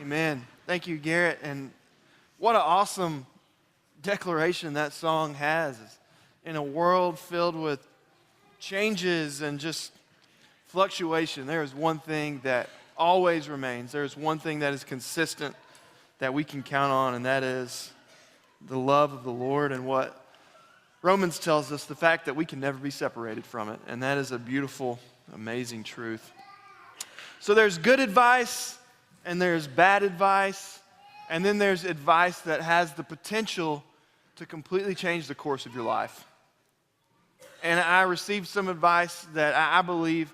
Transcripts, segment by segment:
Amen. Thank you, Garrett. And what an awesome declaration that song has. In a world filled with changes and just fluctuation, there is one thing that always remains. There is one thing that is consistent that we can count on, and that is the love of the Lord and what Romans tells us, the fact that we can never be separated from it. And that is a beautiful, amazing truth. So there's good advice, and there's bad advice, and then there's advice that has the potential to completely change the course of your life. And I received some advice that I believe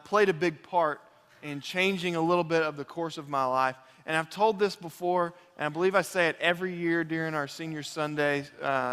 played a big part in changing a little bit of the course of my life. And I've told this before, and I believe I say it every year during our Senior Sunday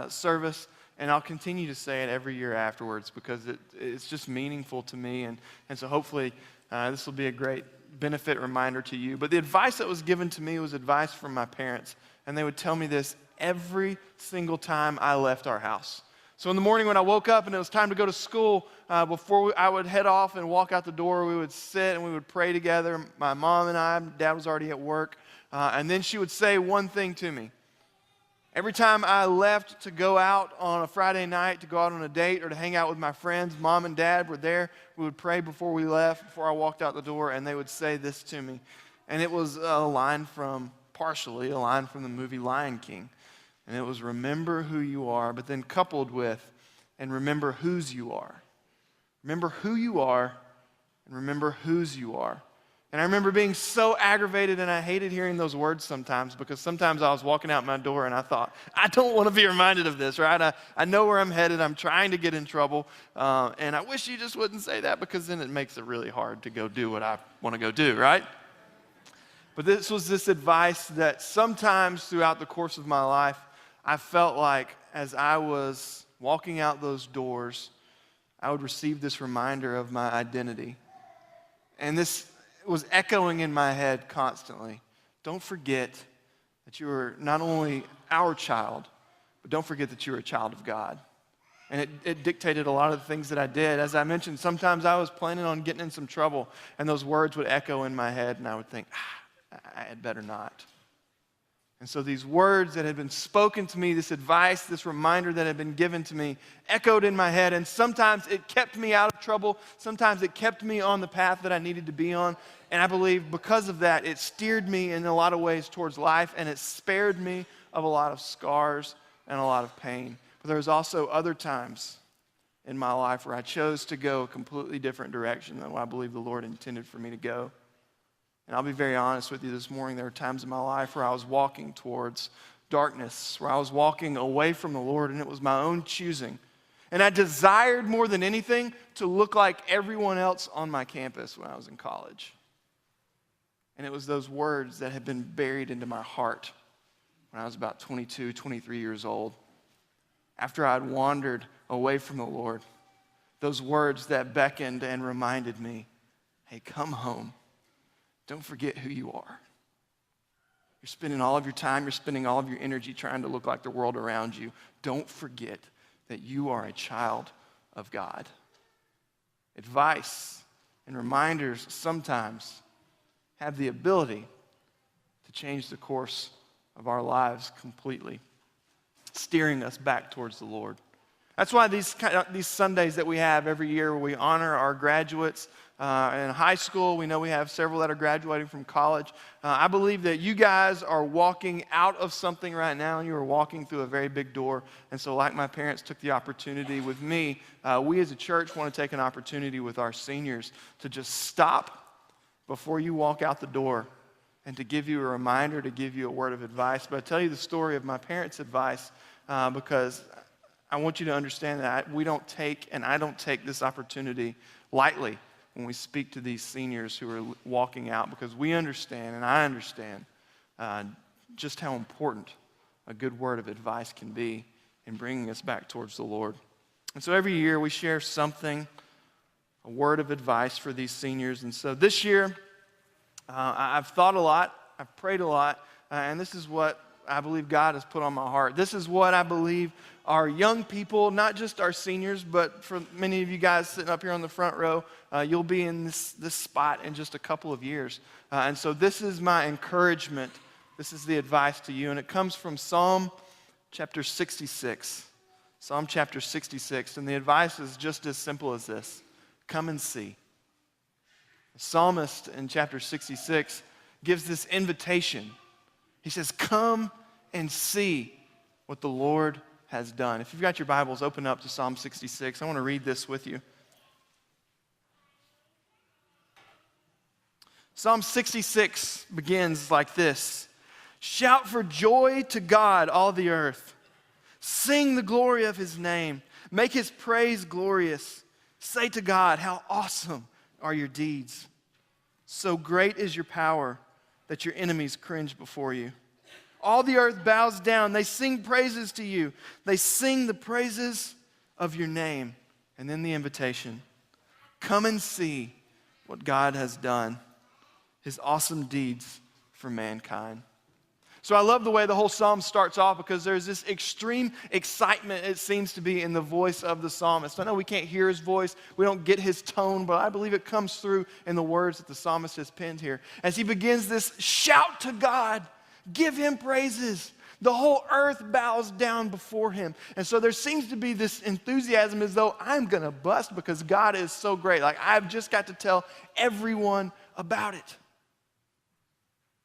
service, and I'll continue to say it every year afterwards because it's just meaningful to me. And so hopefully this will be a great benefit reminder to you. But the advice that was given to me was advice from my parents, and they would tell me this every single time I left our house. So in the morning when I woke up and it was time to go to school, before I would head off and walk out the door, we would sit and we would pray together. My mom and I, Dad was already at work, and then she would say one thing to me. Every time I left to go out on a Friday night, to go out on a date or to hang out with my friends, Mom and Dad were there. We would pray before we left, before I walked out the door, and they would say this to me. And it was partially a line from the movie Lion King. And it was, remember who you are, but then coupled with, and remember whose you are. Remember who you are, and remember whose you are. And I remember being so aggravated, and I hated hearing those words sometimes, because sometimes I was walking out my door and I thought, I don't want to be reminded of this, right? I know where I'm headed. I'm trying to get in trouble. And I wish you just wouldn't say that, because then it makes it really hard to go do what I want to go do, right? But this was this advice that sometimes throughout the course of my life, I felt like as I was walking out those doors, I would receive this reminder of my identity. And this was echoing in my head constantly. Don't forget that you are not only our child, but don't forget that you're a child of God. And it dictated a lot of the things that I did. As I mentioned, sometimes I was planning on getting in some trouble, and those words would echo in my head, and I would think, I had better not. And so these words that had been spoken to me, this advice, this reminder that had been given to me, echoed in my head. And sometimes it kept me out of trouble. Sometimes it kept me on the path that I needed to be on. And I believe because of that, it steered me in a lot of ways towards life, and it spared me of a lot of scars and a lot of pain. But there was also other times in my life where I chose to go a completely different direction than what I believe the Lord intended for me to go. And I'll be very honest with you this morning, there were times in my life where I was walking towards darkness, where I was walking away from the Lord, and it was my own choosing. And I desired more than anything to look like everyone else on my campus when I was in college. And it was those words that had been buried into my heart when I was about 22, 23 years old. After I'd wandered away from the Lord, those words that beckoned and reminded me, hey, come home. Don't forget who you are. You're spending all of your time, you're spending all of your energy trying to look like the world around you. Don't forget that you are a child of God. Advice and reminders sometimes have the ability to change the course of our lives completely, steering us back towards the Lord. That's why these Sundays that we have every year where we honor our graduates in high school, we know we have several that are graduating from college. I believe that you guys are walking out of something right now, and you are walking through a very big door. And so like my parents took the opportunity with me, we as a church want to take an opportunity with our seniors to just stop before you walk out the door and to give you a reminder, to give you a word of advice. But I tell you the story of my parents' advice because I want you to understand that I don't take this opportunity lightly when we speak to these seniors who are walking out, because we understand, and I understand, just how important a good word of advice can be in bringing us back towards the Lord. And so every year we share something, a word of advice for these seniors. And so this year, I've thought a lot, I've prayed a lot, and this is what I believe God has put on my heart. This is what I believe our young people, not just our seniors, but for many of you guys sitting up here on the front row, you'll be in this spot in just a couple of years. And so this is my encouragement. This is the advice to you. And it comes from Psalm chapter 66. Psalm chapter 66. And the advice is just as simple as this. Come and see. The psalmist in chapter 66 gives this invitation. He says, come and see what the Lord has done. If you've got your Bibles, open up to Psalm 66. I want to read this with you. Psalm 66 begins like this. Shout for joy to God, all the earth. Sing the glory of his name. Make his praise glorious. Say to God, how awesome are your deeds. So great is your power that your enemies cringe before you. All the earth bows down. They sing praises to you. They sing the praises of your name. And then the invitation. Come and see what God has done. His awesome deeds for mankind. So I love the way the whole psalm starts off because there's this extreme excitement, it seems to be, in the voice of the psalmist. I know we can't hear his voice, we don't get his tone, but I believe it comes through in the words that the psalmist has penned here. As he begins this shout to God, give him praises. The whole earth bows down before him. And so there seems to be this enthusiasm as though I'm going to bust because God is so great. Like I've just got to tell everyone about it.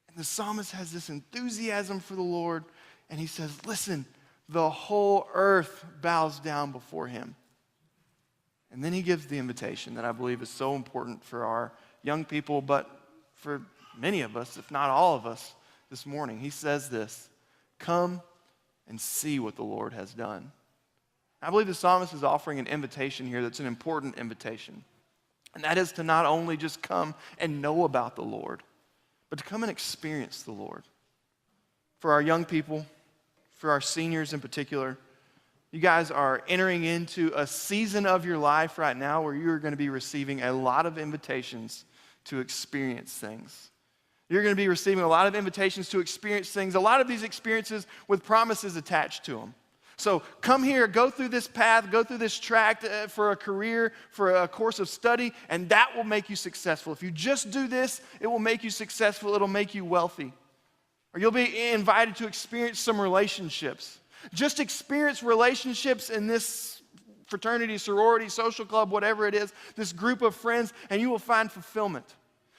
And the psalmist has this enthusiasm for the Lord, and he says, listen, the whole earth bows down before him. And then he gives the invitation that I believe is so important for our young people, but for many of us, if not all of us, this morning. He says this, come and see what the Lord has done. I believe the psalmist is offering an invitation here that's an important invitation. And that is to not only just come and know about the Lord, but to come and experience the Lord. For our young people, for our seniors in particular, you guys are entering into a season of your life right now where you're going to be receiving a lot of invitations to experience things. You're going to be receiving a lot of invitations to experience things, a lot of these experiences with promises attached to them. So come here, go through this path, go through this track for a career, for a course of study, and that will make you successful. If you just do this, it will make you successful, it'll make you wealthy. Or you'll be invited to experience some relationships. Just experience relationships in this fraternity, sorority, social club, whatever it is, this group of friends, and you will find fulfillment.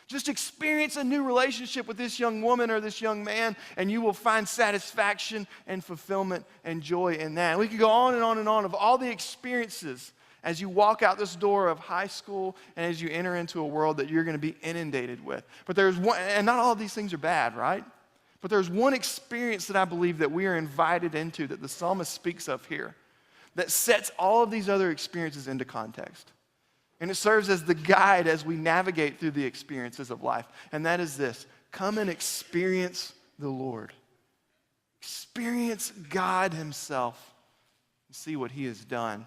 Just experience a new relationship with this young woman or this young man, and you will find satisfaction and fulfillment and joy in that. And we could go on and on and on of all the experiences as you walk out this door of high school and as you enter into a world that you're going to be inundated with. But there's one, and not all of these things are bad, right? But there's one experience that I believe that we are invited into that the psalmist speaks of here that sets all of these other experiences into context. And it serves as the guide as we navigate through the experiences of life. And that is this. Come and experience the Lord. Experience God himself. And see what he has done.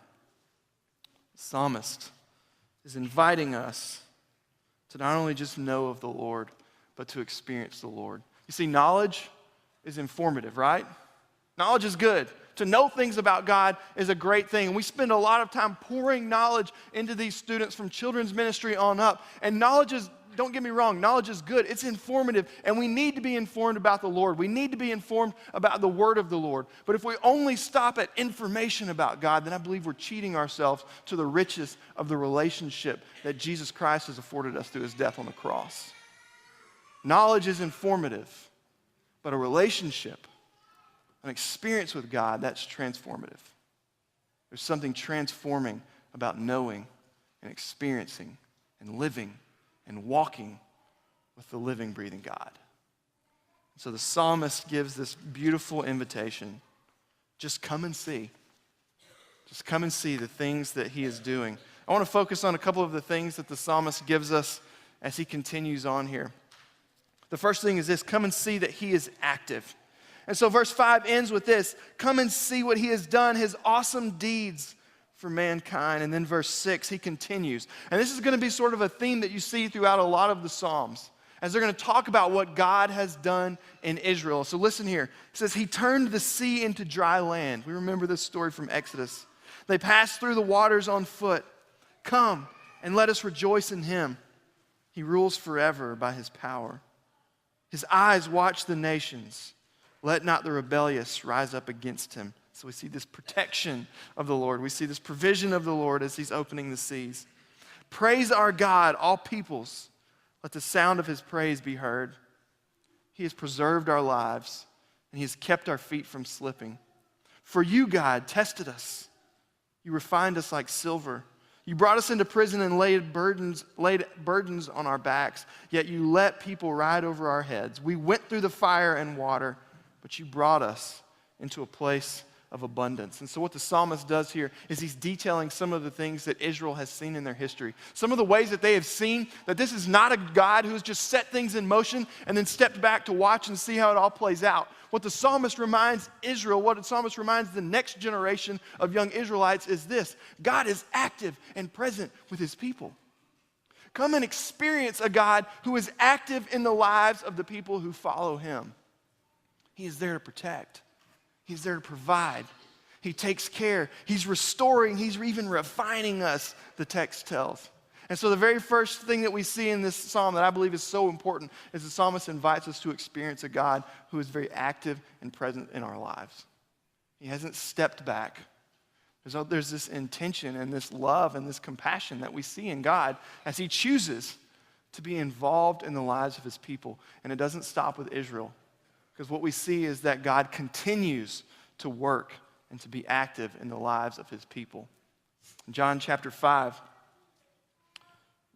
The psalmist is inviting us to not only just know of the Lord, but to experience the Lord. You see, knowledge is informative, right? Knowledge is good. To know things about God is a great thing. And we spend a lot of time pouring knowledge into these students from children's ministry on up. And knowledge is, don't get me wrong, knowledge is good. It's informative. And we need to be informed about the Lord. We need to be informed about the word of the Lord. But if we only stop at information about God, then I believe we're cheating ourselves to the riches of the relationship that Jesus Christ has afforded us through his death on the cross. Knowledge is informative, but a relationship, an experience with God, that's transformative. There's something transforming about knowing and experiencing and living and walking with the living, breathing God. So the psalmist gives this beautiful invitation. Just come and see. Just come and see the things that he is doing. I want to focus on a couple of the things that the psalmist gives us as he continues on here. The first thing is this, come and see that he is active. And so verse 5 ends with this, come and see what he has done, his awesome deeds for mankind. And then verse 6, he continues. And this is going to be sort of a theme that you see throughout a lot of the Psalms. as they're going to talk about what God has done in Israel. So listen here. It says, he turned the sea into dry land. We remember this story from Exodus. They passed through the waters on foot. Come and let us rejoice in him. He rules forever by his power. His eyes watch the nations. Let not the rebellious rise up against him. So we see this protection of the Lord. We see this provision of the Lord as he's opening the seas. Praise our God, all peoples. Let the sound of his praise be heard. He has preserved our lives, and he has kept our feet from slipping. For you, God, tested us. You refined us like silver. You brought us into prison and laid burdens on our backs, yet you let people ride over our heads. We went through the fire and water, but you brought us into a place of abundance. And so what the psalmist does here is he's detailing some of the things that Israel has seen in their history. Some of the ways that they have seen that this is not a God who has just set things in motion and then stepped back to watch and see how it all plays out. What the psalmist reminds Israel, what the psalmist reminds the next generation of young Israelites is this: God is active and present with his people. Come and experience a God who is active in the lives of the people who follow him. He is there to protect. He's there to provide. He takes care. He's restoring. He's even refining us, the text tells. And so the very first thing that we see in this psalm that I believe is so important is the psalmist invites us to experience a God who is very active and present in our lives. He hasn't stepped back. There's this intention and this love and this compassion that we see in God as he chooses to be involved in the lives of his people. And it doesn't stop with Israel. Because what we see is that God continues to work and to be active in the lives of his people. In John chapter 5,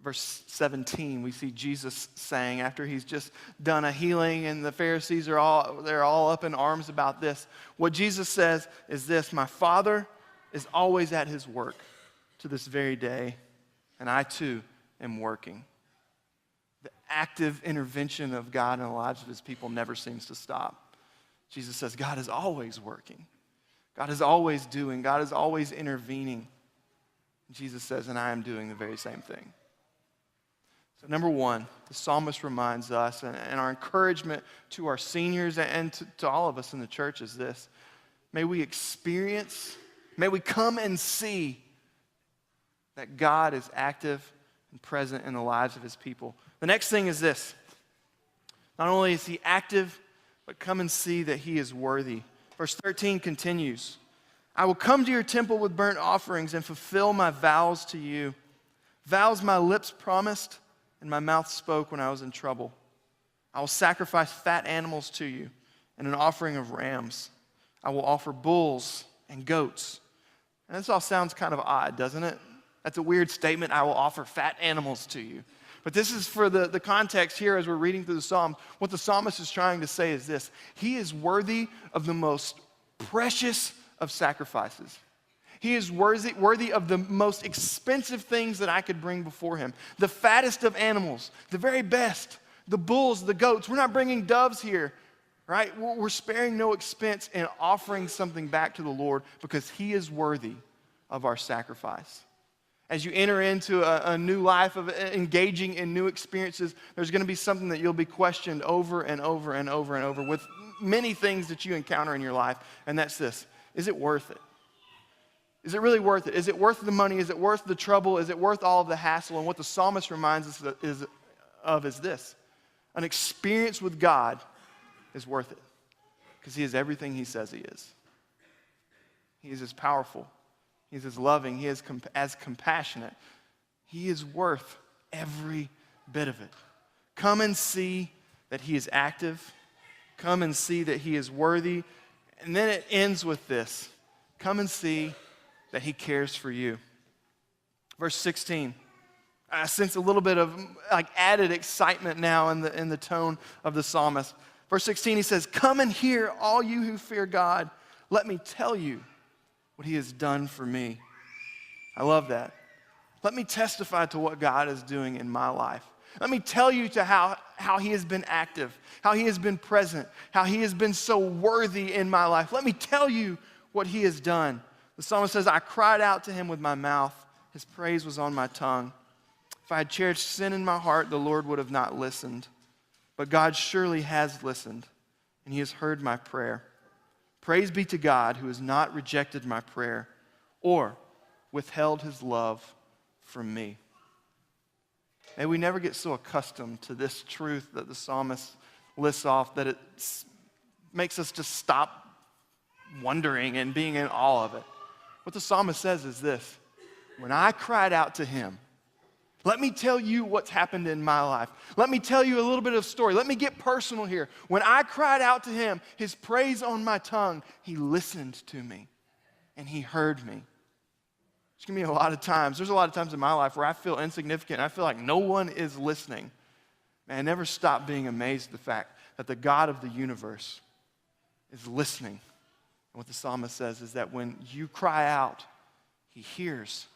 verse 17, we see Jesus saying, after he's just done a healing and the Pharisees they're all up in arms about this. What Jesus says is this: my Father is always at his work to this very day, and I too am working. The active intervention of God in the lives of his people never seems to stop. Jesus says God is always working. God is always doing. God is always intervening. Jesus says, and I am doing the very same thing. So number one, the psalmist reminds us, and our encouragement to our seniors and to all of us in the church is this: may we come and see that God is active and present in the lives of his people. The next thing is this: not only is he active, but come and see that he is worthy. Verse 13 continues, I will come to your temple with burnt offerings and fulfill my vows to you. Vows my lips promised and my mouth spoke when I was in trouble. I will sacrifice fat animals to you and an offering of rams. I will offer bulls and goats. And this all sounds kind of odd, doesn't it? That's a weird statement. I will offer fat animals to you. But this is for the context here as we're reading through the Psalms. What the psalmist is trying to say is this: he is worthy of the most precious of sacrifices. He is worthy of the most expensive things that I could bring before him. The fattest of animals, the very best, the bulls, the goats. We're not bringing doves here, right? We're sparing no expense in offering something back to the Lord because he is worthy of our sacrifice. As you enter into a new life of engaging in new experiences, there's going to be something that you'll be questioned over and over and over and over with many things that you encounter in your life, and that's this: is it worth it? Is it really worth it? Is it worth the money? Is it worth the trouble? Is it worth all of the hassle? And what the psalmist reminds us is this: an experience with God is worth it because he is everything he says he is. He is as powerful. He is as loving. He is as compassionate. He is worth every bit of it. Come and see that he is active. Come and see that he is worthy. And then it ends with this: come and see that he cares for you. Verse 16. I sense a little bit of added excitement now in the tone of the psalmist. Verse 16, he says, come and hear, all you who fear God. Let me tell you what he has done for me. I love that. Let me testify to what God is doing in my life. Let me tell you to how he has been active, how he has been present, how he has been so worthy in my life. Let me tell you what he has done. The psalmist says, I cried out to him with my mouth. His praise was on my tongue. If I had cherished sin in my heart, the Lord would have not listened. but God surely has listened, and he has heard my prayer. Praise be to God who has not rejected my prayer or withheld his love from me. May we never get so accustomed to this truth that the psalmist lists off that it makes us just stop wondering and being in awe of it. What the psalmist says is this: when I cried out to him, let me tell you what's happened in my life. Let me tell you a little bit of story. Let me get personal here. When I cried out to him, his praise on my tongue, he listened to me and he heard me. There's going to be a lot of times. There's a lot of times in my life where I feel insignificant. I feel like no one is listening. Man, I never stop being amazed at the fact that the God of the universe is listening. And what the psalmist says is that when you cry out, he hears.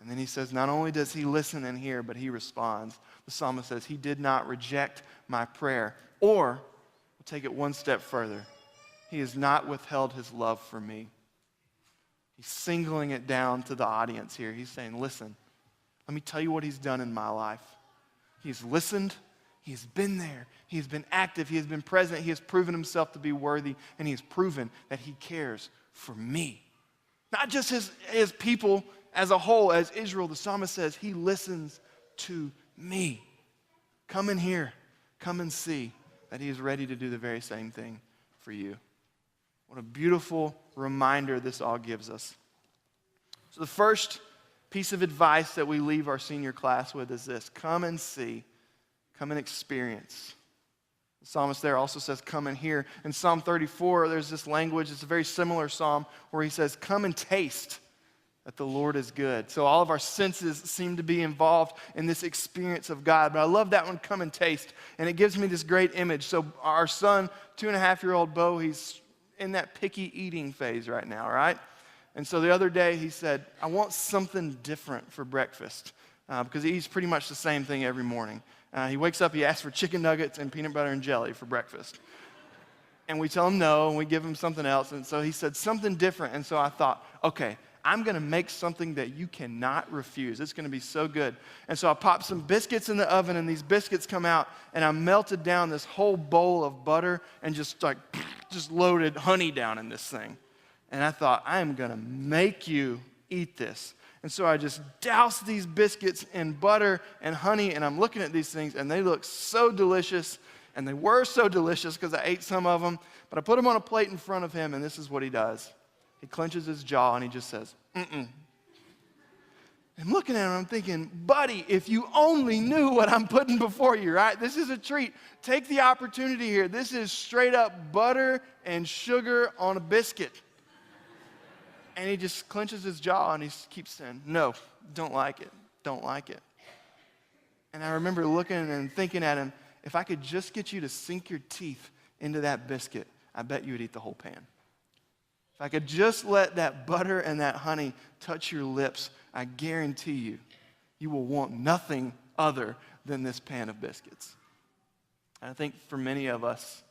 And then he says, not only does he listen and hear, but he responds. The psalmist says, he did not reject my prayer. Or, we'll take it one step further, he has not withheld his love for me. He's singling it down to the audience here. He's saying, listen, let me tell you what he's done in my life. He's listened. He's been there. He has been active. He has been present. He has proven himself to be worthy, and he has proven that he cares for me. Not just his people as a whole, as Israel. The psalmist says, he listens to me. Come in here. Come and see that he is ready to do the very same thing for you. What a beautiful reminder this all gives us. So the first piece of advice that we leave our senior class with is this: come and see, come and experience. The psalmist there also says, come and hear. In Psalm 34, there's this language, it's a very similar psalm, where he says, come and taste that the Lord is good. So all of our senses seem to be involved in this experience of God. But I love that one, come and taste. And it gives me this great image. So our son, 2.5-year-old Bo, he's in that picky eating phase right now, right? And so the other day he said, I want something different for breakfast, because he eats pretty much the same thing every morning. He wakes up, he asks for chicken nuggets and peanut butter and jelly for breakfast. And we tell him no, and we give him something else. And so he said something different. And so I thought, okay, I'm going to make something that you cannot refuse. It's going to be so good. And so I popped some biscuits in the oven, and these biscuits come out, and I melted down this whole bowl of butter and just loaded honey down in this thing. And I thought, I am going to make you eat this. And so I just doused these biscuits in butter and honey, and I'm looking at these things, and they look so delicious, and they were so delicious because I ate some of them. But I put them on a plate in front of him, and this is what he does. He clenches his jaw, and he just says, mm-mm. I'm looking at him, I'm thinking, buddy, if you only knew what I'm putting before you, right? This is a treat. Take the opportunity here. This is straight up butter and sugar on a biscuit. And he just clenches his jaw, and he keeps saying, no, don't like it, don't like it. And I remember looking and thinking at him, if I could just get you to sink your teeth into that biscuit, I bet you would eat the whole pan. If I could just let that butter and that honey touch your lips, I guarantee you, you will want nothing other than this pan of biscuits. And I think for many of us,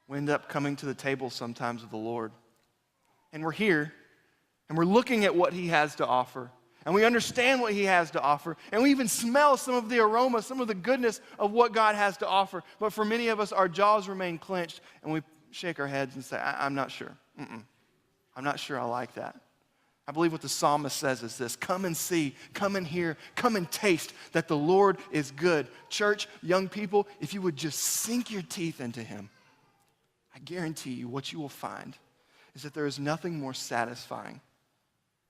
we end up coming to the table sometimes with the Lord. And we're here, and we're looking at what he has to offer. And we understand what he has to offer. And we even smell some of the aroma, some of the goodness of what God has to offer. But for many of us, our jaws remain clenched, and we shake our heads and say, I'm not sure. I'm not sure I like that. I believe what the psalmist says is this: come and see, come and hear, come and taste that the Lord is good. Church, young people, if you would just sink your teeth into him, I guarantee you what you will find is that there is nothing more satisfying.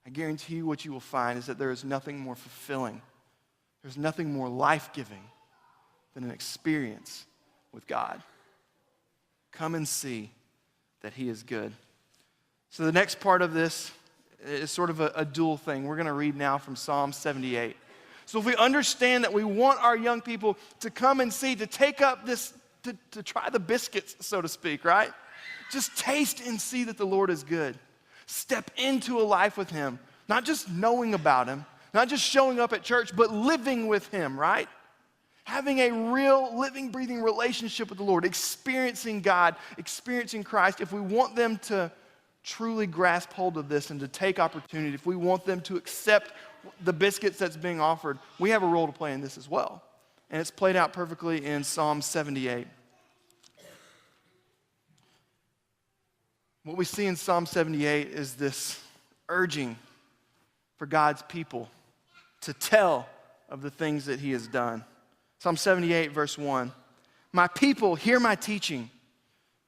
I guarantee you what you will find is that there is nothing more fulfilling. There's nothing more life-giving than an experience with God. Come and see that he is good. So the next part of this is sort of a dual thing. We're going to read now from Psalm 78. So if we understand that we want our young people to come and see, to take up this, to try the biscuits, so to speak, right? Just taste and see that the Lord is good. Step into a life with him, not just knowing about him, not just showing up at church, but living with him, right? Having a real living, breathing relationship with the Lord, experiencing God, experiencing Christ. If we want them to truly grasp hold of this and to take opportunity, if we want them to accept the biscuits that's being offered, we have a role to play in this as well. And it's played out perfectly in Psalm 78. What we see in Psalm 78 is this urging for God's people to tell of the things that he has done. Psalm 78, verse 1. My people, hear my teaching.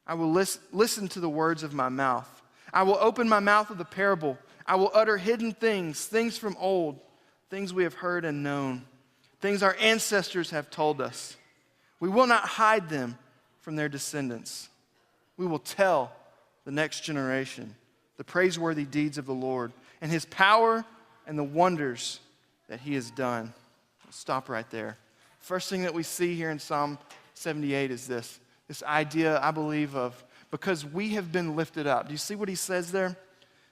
I will listen to the words of my mouth. I will open my mouth with a parable. I will utter hidden things, things from old, things we have heard and known, things our ancestors have told us. We will not hide them from their descendants. We will tell the next generation the praiseworthy deeds of the Lord and his power and the wonders that he has done. I'll stop right there. First thing that we see here in Psalm 78 is this idea, I believe, of because we have been lifted up. Do you see what he says there?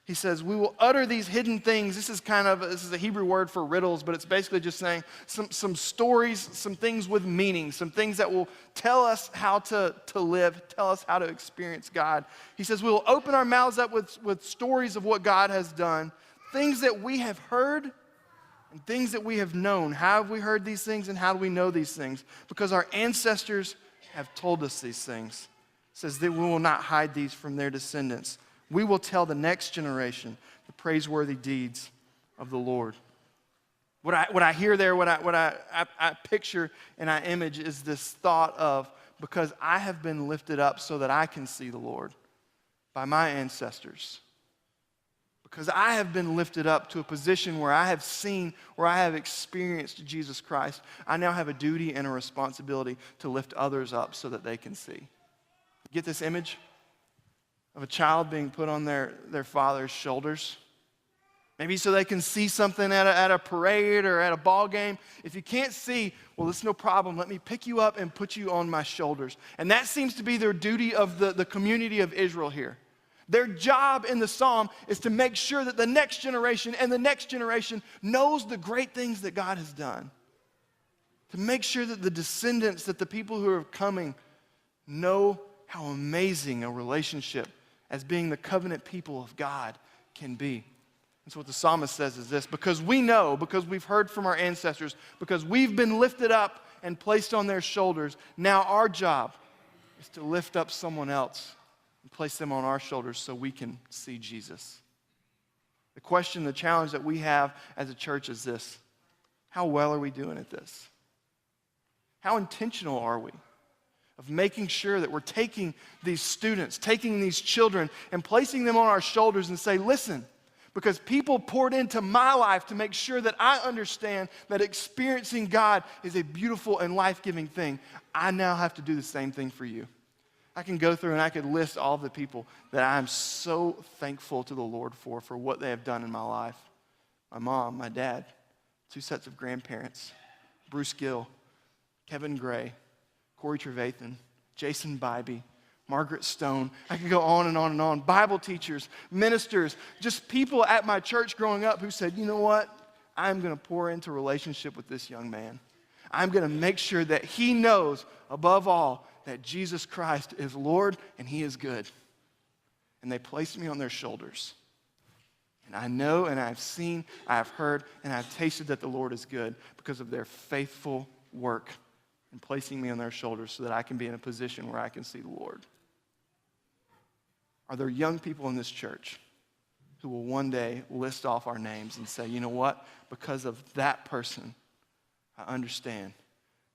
He says, we will utter these hidden things. This is a Hebrew word for riddles, but it's basically just saying some stories, some things with meaning, some things that will tell us how to live, tell us how to experience God. He says, we will open our mouths up with stories of what God has done, things that we have heard and things that we have known. How have we heard these things and how do we know these things? Because our ancestors have told us these things. It says that we will not hide these from their descendants. We will tell the next generation the praiseworthy deeds of the Lord. What I hear there, what I picture and I image is this thought of, because I have been lifted up so that I can see the Lord by my ancestors. Because I have been lifted up to a position where I have seen, where I have experienced Jesus Christ, I now have a duty and a responsibility to lift others up so that they can see. Get this image of a child being put on their father's shoulders? Maybe so they can see something at a parade or at a ball game. If you can't see, well, it's no problem. Let me pick you up and put you on my shoulders. And that seems to be their duty of the community of Israel here. Their job in the psalm is to make sure that the next generation and the next generation knows the great things that God has done. To make sure that the descendants, that the people who are coming, know how amazing a relationship as being the covenant people of God can be. And so what the psalmist says is this: because we know, because we've heard from our ancestors, because we've been lifted up and placed on their shoulders, now our job is to lift up someone else and place them on our shoulders so we can see Jesus. The question, the challenge that we have as a church is this: how well are we doing at this? How intentional are we of making sure that we're taking these students, taking these children, and placing them on our shoulders and say, listen, because people poured into my life to make sure that I understand that experiencing God is a beautiful and life-giving thing, I now have to do the same thing for you. I can go through and I could list all the people that I'm so thankful to the Lord for what they have done in my life. My mom, my dad, 2 sets of grandparents, Bruce Gill, Kevin Gray, Corey Trevathan, Jason Bybee, Margaret Stone. I could go on and on and on. Bible teachers, ministers, just people at my church growing up who said, you know what? I'm going to pour into relationship with this young man. I'm going to make sure that he knows, above all, that Jesus Christ is Lord and he is good. And they placed me on their shoulders. And I know and I've seen, I've heard, and I've tasted that the Lord is good because of their faithful work and placing me on their shoulders so that I can be in a position where I can see the Lord. Are there young people in this church who will one day list off our names and say, you know what? Because of that person, I understand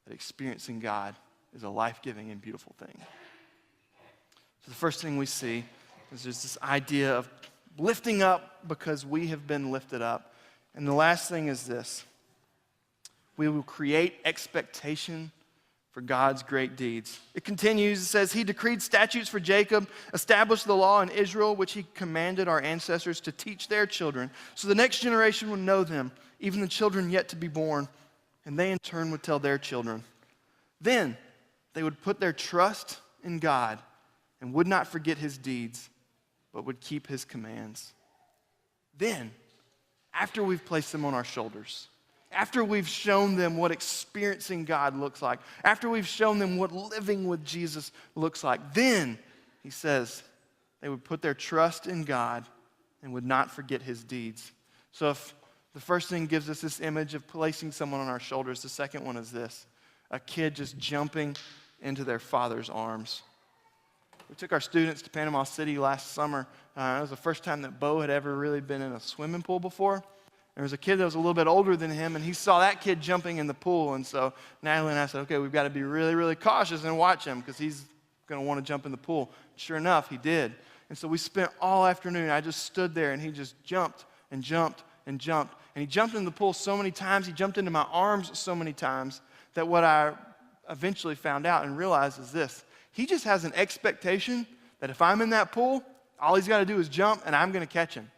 that experiencing God is a life-giving and beautiful thing. So the first thing we see is there's this idea of lifting up because we have been lifted up. And the last thing is this: we will create expectation for God's great deeds. It continues, it says, he decreed statutes for Jacob, established the law in Israel, which he commanded our ancestors to teach their children, so the next generation would know them, even the children yet to be born, and they in turn would tell their children. Then they would put their trust in God and would not forget his deeds, but would keep his commands. Then, after we've placed them on our shoulders, after we've shown them what experiencing God looks like, after we've shown them what living with Jesus looks like, then, he says, they would put their trust in God and would not forget his deeds. So if the first thing gives us this image of placing someone on our shoulders, the second one is this: a kid just jumping into their father's arms. We took our students to Panama City last summer. It was the first time that Bo had ever really been in a swimming pool before. There was a kid that was a little bit older than him, and he saw that kid jumping in the pool. And so Natalie and I said, okay, we've got to be really, really cautious and watch him because he's going to want to jump in the pool. Sure enough, he did. And so we spent all afternoon. I just stood there, and he just jumped and jumped and jumped. And he jumped in the pool so many times, he jumped into my arms so many times, that what I eventually found out and realized is this. He just has an expectation that if I'm in that pool, all he's got to do is jump, and I'm going to catch him.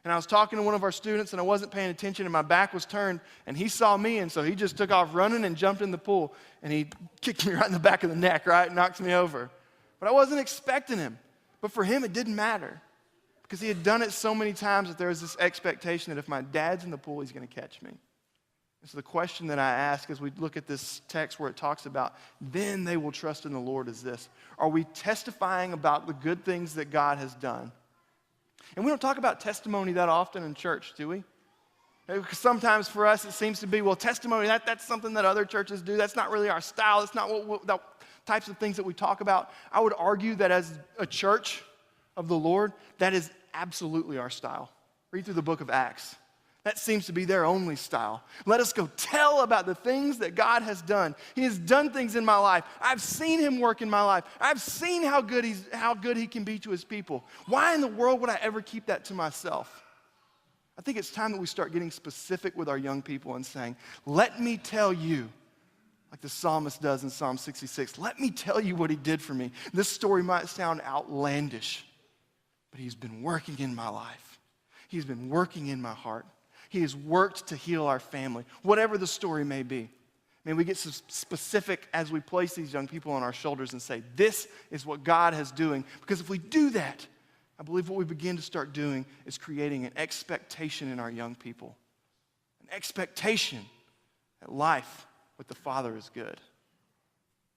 And I was talking to one of our students, and I wasn't paying attention, and my back was turned, and he saw me, and so he just took off running and jumped in the pool, and he kicked me right in the back of the neck, right, knocked me over. But I wasn't expecting him. But for him, it didn't matter because he had done it so many times that there was this expectation that if my dad's in the pool, he's going to catch me. And so the question that I ask as we look at this text where it talks about, then they will trust in the Lord, is this. Are we testifying about the good things that God has done? And we don't talk about testimony that often in church, do we? Because sometimes for us it seems to be, well, testimony, that's something that other churches do. That's not really our style. That's not the types of things that we talk about. I would argue that as a church of the Lord, that is absolutely our style. Read through the book of Acts. That seems to be their only style. Let us go tell about the things that God has done. He has done things in my life. I've seen him work in my life. I've seen how good he can be to his people. Why in the world would I ever keep that to myself? I think it's time that we start getting specific with our young people and saying, let me tell you, like the psalmist does in Psalm 66, let me tell you what he did for me. This story might sound outlandish, but he's been working in my life. He's been working in my heart. He has worked to heal our family, whatever the story may be. May we get specific as we place these young people on our shoulders and say, this is what God is doing. Because if we do that, I believe what we begin to start doing is creating an expectation in our young people. An expectation that life with the Father is good.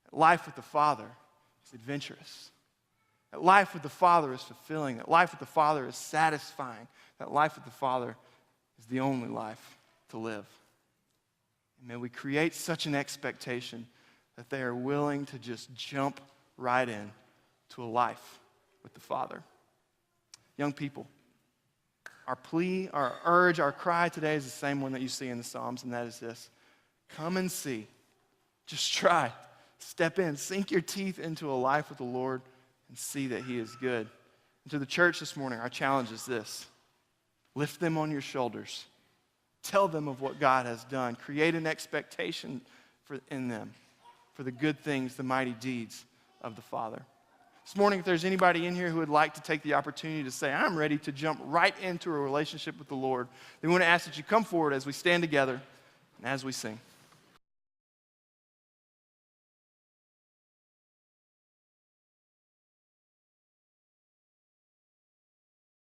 That life with the Father is adventurous. That life with the Father is fulfilling. That life with the Father is satisfying. That life with the Father is the only life to live. And may we create such an expectation that they are willing to just jump right in to a life with the Father. Young people, our plea, our urge, our cry today is the same one that you see in the Psalms, and that is this. Come and see. Just try. Step in. Sink your teeth into a life with the Lord and see that he is good. And to the church this morning, our challenge is this. Lift them on your shoulders. Tell them of what God has done. Create an expectation in them for the good things, the mighty deeds of the Father. This morning, if there's anybody in here who would like to take the opportunity to say, I'm ready to jump right into a relationship with the Lord, then we want to ask that you come forward as we stand together and as we sing.